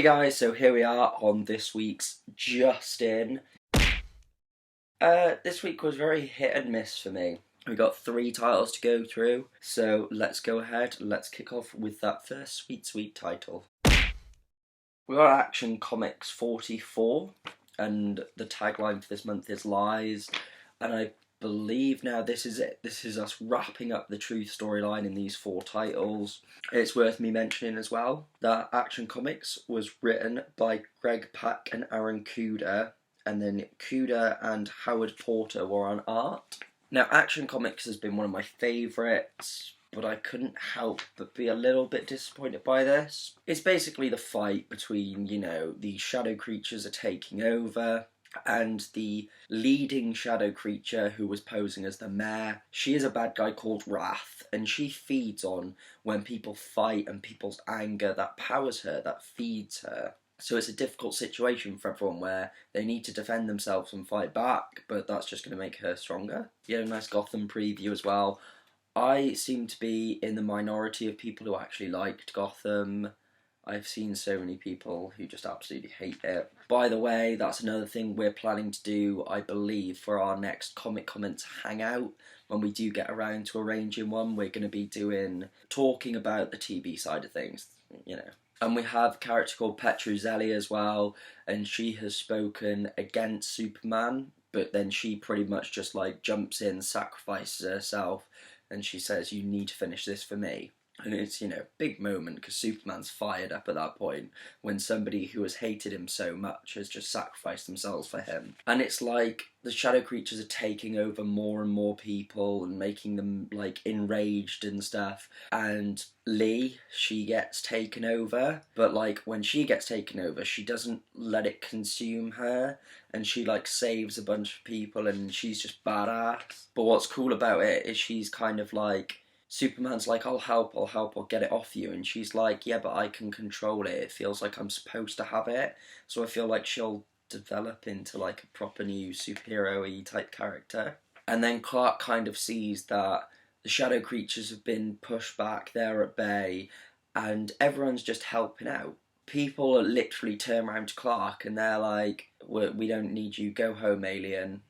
Hey guys, so here we are on this week's Justin. This week was very hit and miss for me. We got 3 titles to go through, so let's go ahead. Let's kick off with that first sweet title. We got Action Comics 44, and the tagline for this month is Lies, and I believe now this is it. This is us wrapping up the truth storyline in these 4 titles. It's worth me mentioning as well that Action Comics was written by Greg Pak and Aaron Kuder, and then Kuder and Howard Porter were on art. Now, Action Comics has been one of my favourites, but I couldn't help but be a little bit disappointed by this. It's basically the fight between, the shadow creatures are taking over, and the leading shadow creature who was posing as the mayor, she is a bad guy called Wrath, and she feeds on when people fight and people's anger. That powers her, that feeds her. So it's a difficult situation for everyone where they need to defend themselves and fight back, but that's just going to make her stronger. You had a nice Gotham preview as well. I seem to be in the minority of people who actually liked Gotham. I've seen so many people who just absolutely hate it. By the way, that's another thing we're planning to do, I believe, for our next Comic Comments hangout. When we do get around to arranging one, we're going to be talking about the TV side of things, And we have a character called Petruzzelli as well, and she has spoken against Superman, but then she pretty much just jumps in, sacrifices herself, and she says, "You need to finish this for me." And it's, big moment, because Superman's fired up at that point, when somebody who has hated him so much has just sacrificed themselves for him. And it's like the shadow creatures are taking over more and more people and making them, enraged and stuff. And Lee, she gets taken over, but, when she gets taken over, she doesn't let it consume her, and she, saves a bunch of people, and she's just badass. But what's cool about it is she's kind of Superman's like, I'll help, I'll get it off you. And she's like, yeah, but I can control it. It feels like I'm supposed to have it. So I feel like she'll develop into a proper new superhero-y type character. And then Clark kind of sees that the shadow creatures have been pushed back, they're at bay, and everyone's just helping out. People literally turn around to Clark and they're like, we don't need you, go home, alien.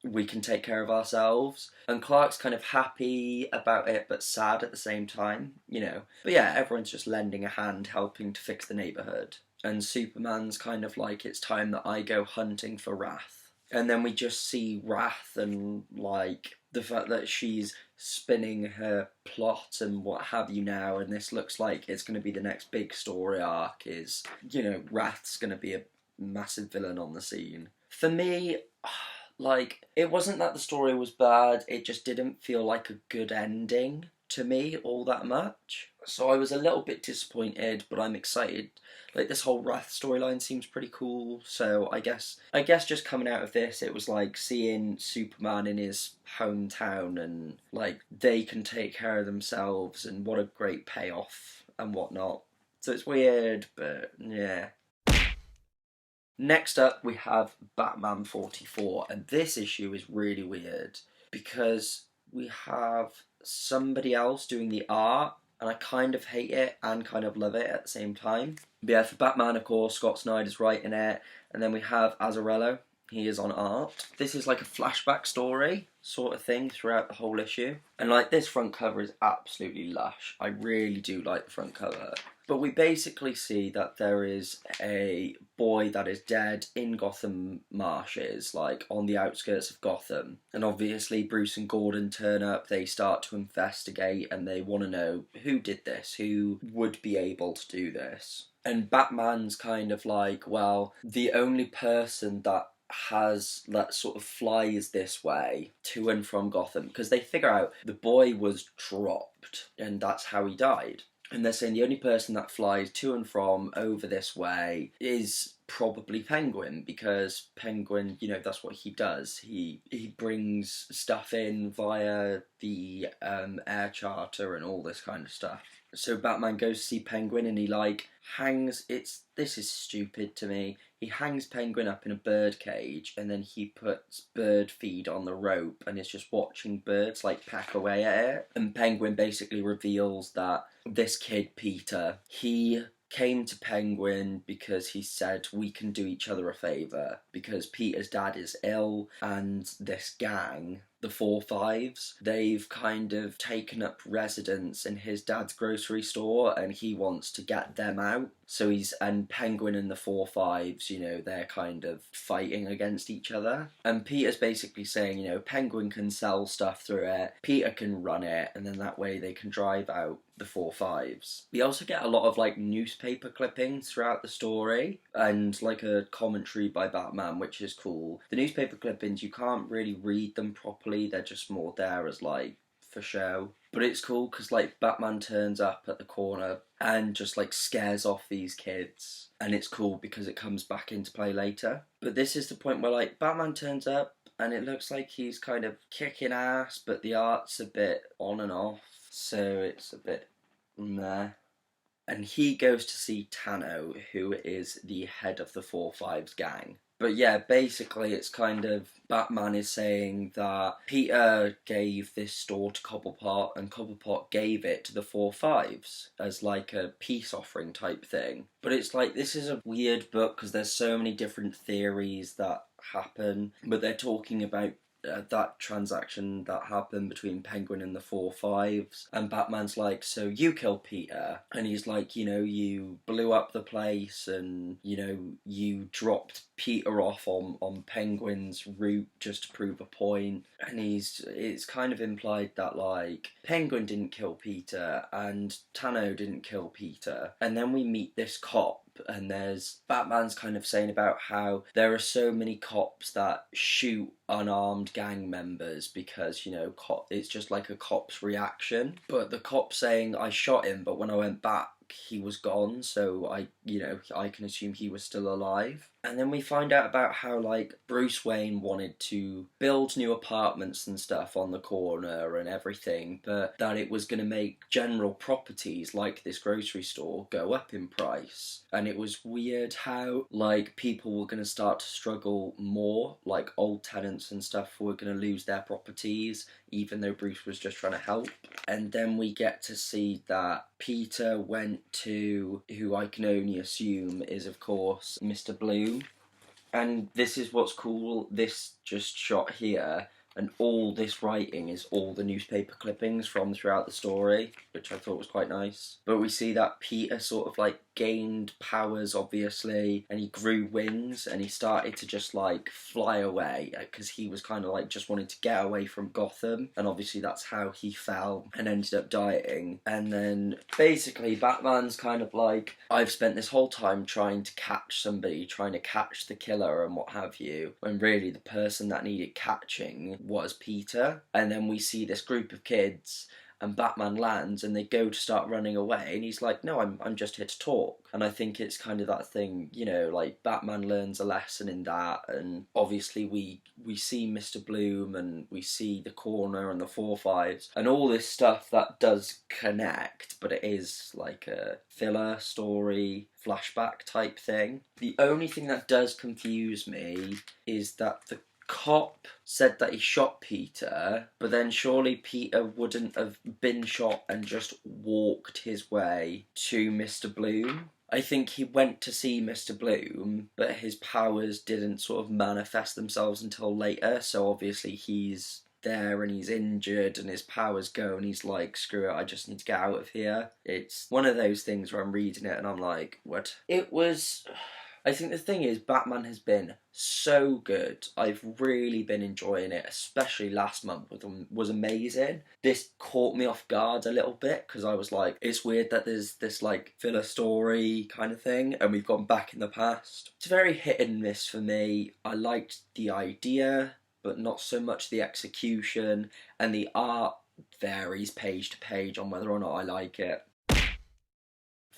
We can take care of ourselves. And Clark's kind of happy about it, but sad at the same time, But yeah, everyone's just lending a hand, helping to fix the neighbourhood. And Superman's kind of it's time that I go hunting for Wrath. And then we just see Wrath and, the fact that she's spinning her plot and what have you now, and this looks like it's going to be the next big story arc is, Wrath's going to be a massive villain on the scene. For me, it wasn't that the story was bad, it just didn't feel like a good ending to me all that much. So I was a little bit disappointed, but I'm excited. This whole Wrath storyline seems pretty cool, so I guess just coming out of this, it was seeing Superman in his hometown and, they can take care of themselves, and what a great payoff and whatnot. So it's weird, but yeah. Next up, we have Batman 44, and this issue is really weird because we have somebody else doing the art, and I kind of hate it and kind of love it at the same time. But yeah, for Batman, of course, Scott Snyder's writing it, and then we have Azzarello. He is on art. This is a flashback story sort of thing throughout the whole issue. And this front cover is absolutely lush. I really do like the front cover. But we basically see that there is a boy that is dead in Gotham marshes, on the outskirts of Gotham. And obviously Bruce and Gordon turn up, they start to investigate, and they want to know who did this, who would be able to do this. And Batman's kind of well, the only person that sort of flies this way to and from Gotham, because they figure out the boy was dropped and that's how he died. And they're saying the only person that flies to and from over this way is probably Penguin, because Penguin, that's what he does. He brings stuff in via the air charter and all this kind of stuff. So Batman goes to see Penguin and he this is stupid to me. He hangs Penguin up in a bird cage and then he puts bird feed on the rope and is just watching birds peck away at it. And Penguin basically reveals that this kid, Peter, he came to Penguin because he said we can do each other a favour because Peter's dad is ill and this gang, the 4-5s, they've kind of taken up residence in his dad's grocery store and he wants to get them out. So and Penguin and the 4-5s, you know, they're kind of fighting against each other. And Peter's basically saying, you know, Penguin can sell stuff through it, Peter can run it, and then that way they can drive out the 4-5s. We also get a lot of like newspaper clippings throughout the story and like a commentary by Batman, which is cool. The newspaper clippings, you can't really read them properly, they're just more there as like for show. But it's cool because like Batman turns up at the corner and just like scares off these kids, and it's cool because it comes back into play later. But this is the point where like Batman turns up and it looks like he's kind of kicking ass, but the art's a bit on and off, so it's a bit meh. And he goes to see Tano, who is the head of the 4-5s gang. But yeah, basically it's kind of Batman is saying that Peter gave this store to Cobblepot and Cobblepot gave it to the 4-5s as like a peace offering type thing. But it's like, this is a weird book because there's so many different theories that happen, but they're talking about that transaction that happened between Penguin and the 4-5s, and Batman's like, so you killed Peter, and he's like, you know, you blew up the place and, you know, you dropped Peter off on Penguin's route just to prove a point. And it's kind of implied that like Penguin didn't kill Peter and Tano didn't kill Peter. And then we meet this cop, and there's Batman's kind of saying about how there are so many cops that shoot unarmed gang members because, you know, it's just like a cop's reaction. But the cop saying, I shot him, but when I went back he was gone, so I can assume he was still alive. And then we find out about how like Bruce Wayne wanted to build new apartments and stuff on the corner and everything, but that it was going to make general properties like this grocery store go up in price. And it was weird how like people were going to start to struggle more, like old tenants and stuff were going to lose their properties even though Bruce was just trying to help. And then we get to see that Peter went to, who I can only assume is of course Mr. Bloom. And this is what's cool, this just shot here, and all this writing is all the newspaper clippings from throughout the story, which I thought was quite nice. But we see that Peter sort of like gained powers, obviously, and he grew wings and he started to just like fly away because he was kind of like just wanting to get away from Gotham, and obviously that's how he fell and ended up dying. And then basically Batman's kind of like, I've spent this whole time trying to catch somebody, trying to catch the killer and what have you, when really the person that needed catching was Peter. And then we see this group of kids and Batman lands and they go to start running away and he's like, no, I'm just here to talk. And I think it's kind of that thing, you know, like Batman learns a lesson in that. And obviously we see Mr. Bloom and we see the corner and the 4-5s and all this stuff that does connect, but it is like a filler story, flashback type thing. The only thing that does confuse me is that the cop said that he shot Peter, but then surely Peter wouldn't have been shot and just walked his way to Mr. Bloom. I think he went to see Mr. Bloom, but his powers didn't sort of manifest themselves until later, so obviously he's there and he's injured and his powers go and he's like, screw it, I just need to get out of here. It's one of those things where I'm reading it and I'm like, what? I think the thing is, Batman has been so good. I've really been enjoying it, especially last month was amazing. This caught me off guard a little bit because I was like, it's weird that there's this like filler story kind of thing and we've gone back in the past. It's very hit and miss for me. I liked the idea, but not so much the execution, and the art varies page to page on whether or not I like it.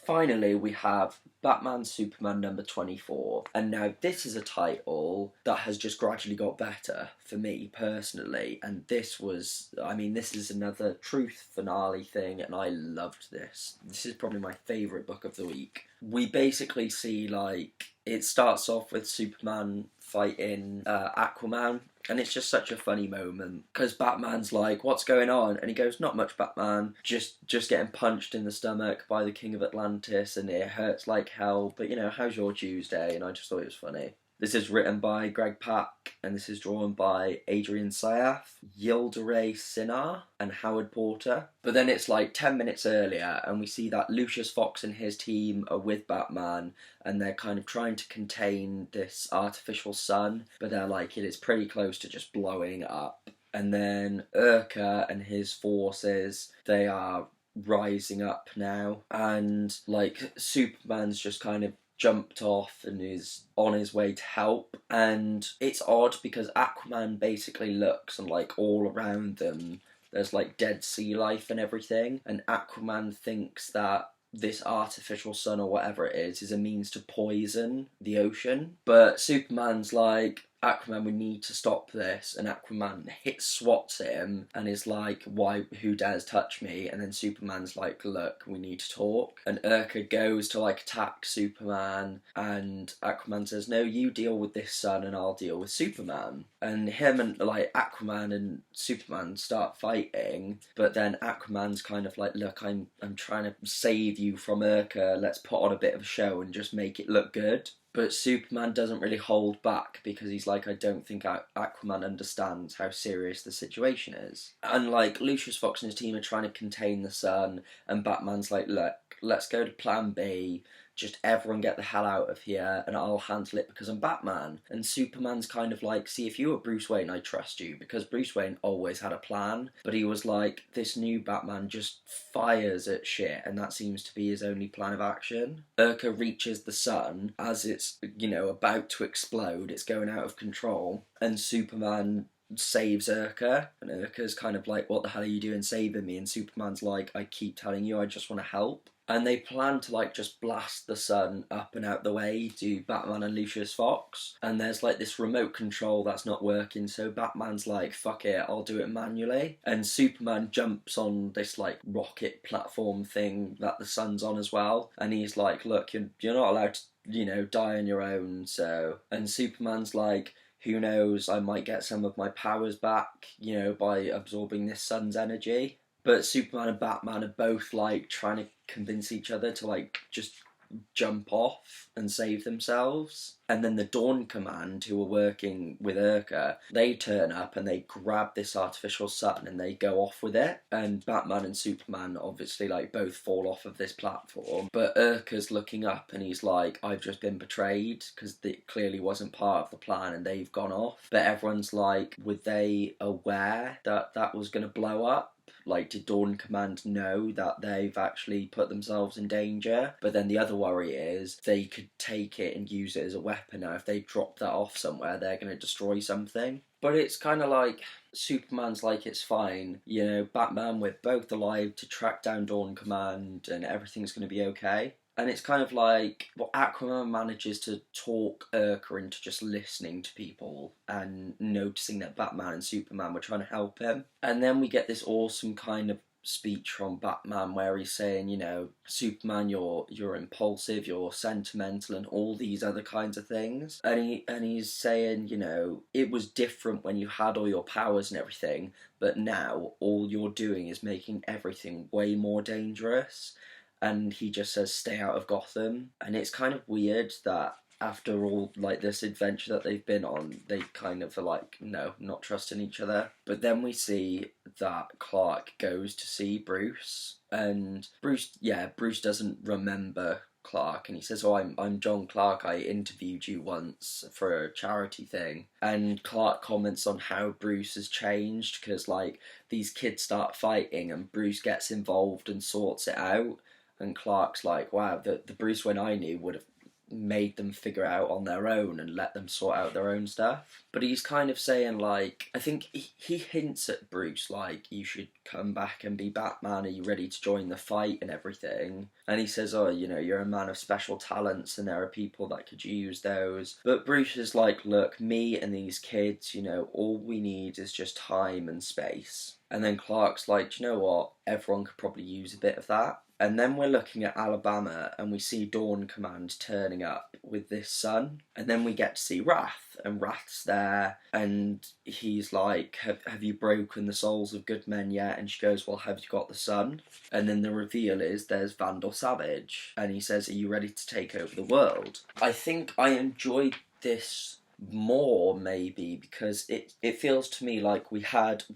Finally, we have Batman Superman number 24, and now this is a title that has just gradually got better for me personally, and this is another truth finale thing, and I loved this. This is probably my favourite book of the week. We basically see, like, it starts off with Superman fighting Aquaman, and it's just such a funny moment because Batman's like, "What's going on?" And he goes, "Not much, Batman. Just getting punched in the stomach by the King of Atlantis, and it hurts like hell. But how's your Tuesday?" And I just thought it was funny. This is written by Greg Pak, and this is drawn by Adrian Syaf, Yildiray Sinar, and Howard Porter. But then it's like 10 minutes earlier, and we see that Lucius Fox and his team are with Batman, and they're kind of trying to contain this artificial sun, but they're like, it is pretty close to just blowing up. And then Urka and his forces, they are rising up now, and like Superman's just kind of jumped off and is on his way to help. And it's odd because Aquaman basically looks, and like all around them there's like dead sea life and everything, and Aquaman thinks that this artificial sun or whatever it is a means to poison the ocean. But Superman's like, Aquaman, we need to stop this. And Aquaman swats at him and is like, why, who dares touch me? And then Superman's like, look, we need to talk. And Urka goes to like attack Superman, and Aquaman says, no, you deal with this sun and I'll deal with Superman. And him and like Aquaman and Superman start fighting, but then Aquaman's kind of like, look, I'm trying to save you from Urka, let's put on a bit of a show and just make it look good. But Superman doesn't really hold back because he's like, I don't think Aquaman understands how serious the situation is. And like Lucius Fox and his team are trying to contain the sun, and Batman's like, look, let's go to plan B. Just everyone get the hell out of here and I'll handle it because I'm Batman. And Superman's kind of like, see, if you were Bruce Wayne, I'd trust you, because Bruce Wayne always had a plan. But he was like, this new Batman just fires at shit, and that seems to be his only plan of action. Urka reaches the sun as it's, about to explode. It's going out of control. And Superman saves Urka, and Urka's kind of like, what the hell are you doing saving me? And Superman's like, I keep telling you, I just want to help. And they plan to like just blast the sun up and out the way to Batman and Lucius Fox. And there's like this remote control that's not working, so Batman's like, fuck it, I'll do it manually. And Superman jumps on this like rocket platform thing that the sun's on as well. And he's like, look, you're not allowed to, die on your own, so. And Superman's like, who knows, I might get some of my powers back, by absorbing this sun's energy. But Superman and Batman are both like trying to convince each other to like just jump off and save themselves. And then the Dawn Command, who are working with Urka, they turn up and they grab this artificial sun and they go off with it. And Batman and Superman obviously like both fall off of this platform. But Urka's looking up and he's like, I've just been betrayed, because it clearly wasn't part of the plan and they've gone off. But everyone's like, were they aware that that was going to blow up? Like, did Dawn Command know that they've actually put themselves in danger? But then the other worry is they could take it and use it as a weapon. Now, if they drop that off somewhere, they're going to destroy something. But it's kind of like, Superman's like, it's fine. Batman, we're both alive to track down Dawn Command and everything's going to be okay. And it's kind of like, Aquaman manages to talk Urka into just listening to people and noticing that Batman and Superman were trying to help him. And then we get this awesome kind of speech from Batman where he's saying, Superman, you're impulsive, you're sentimental, and all these other kinds of things. And he's saying, it was different when you had all your powers and everything, but now all you're doing is making everything way more dangerous. And he just says, stay out of Gotham. And it's kind of weird that after all like this adventure that they've been on, they kind of are like, no, not trusting each other. But then we see that Clark goes to see Bruce, and Bruce doesn't remember Clark, and he says, I'm John Clark, I interviewed you once for a charity thing. And Clark comments on how Bruce has changed, because like these kids start fighting and Bruce gets involved and sorts it out. And Clark's like, wow, the Bruce Wayne I knew would have made them figure it out on their own and let them sort out their own stuff. But but he's kind of saying, like, I think he hints at Bruce, like, you should come back and be Batman, are you ready to join the fight and everything? And he says, oh, you know, you're a man of special talents and there are people that could use those. But Bruce is like, look, me and these kids, you know, all we need is just time and space. And then Clark's like, do you know what? Everyone could probably use a bit of that. And then we're looking at Alabama and we see Dawn Command turning up with this son. And then we get to see Wrath, and Wrath's there and he's like, have you broken the souls of good men yet? And she goes, well, have you got the sun? And then the reveal is there's Vandal Savage and he says, are you ready to take over the world? I think I enjoyed this more maybe because it feels to me like we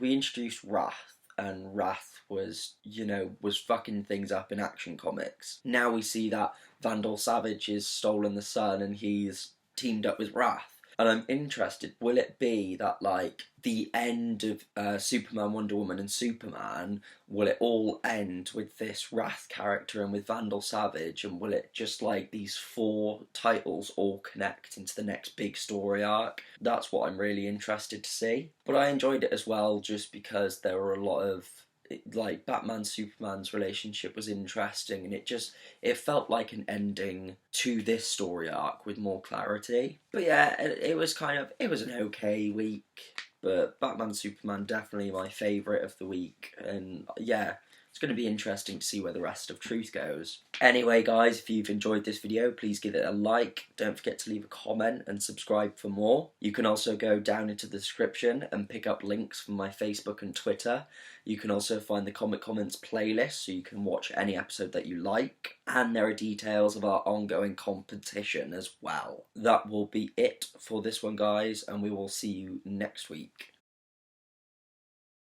introduced Wrath, and Wrath was, you know, was fucking things up in Action Comics. Now we see that Vandal Savage has stolen the sun and he's teamed up with Wrath. And I'm interested, will it be that, like, the end of Superman, Wonder Woman and Superman, will it all end with this Wrath character and with Vandal Savage, and will it just, like, these 4 titles all connect into the next big story arc? That's what I'm really interested to see. But I enjoyed it as well just because there were a lot of, like, Batman Superman's relationship was interesting, and it felt like an ending to this story arc with more clarity. But yeah, it was an okay week, but Batman Superman definitely my favourite of the week, and yeah, it's going to be interesting to see where the rest of Truth goes. Anyway guys, if you've enjoyed this video, please give it a like, don't forget to leave a comment and subscribe for more. You can also go down into the description and pick up links from my Facebook and Twitter. You can also find the Comic Comments playlist so you can watch any episode that you like, and there are details of our ongoing competition as well. That will be it for this one guys, and we will see you next week.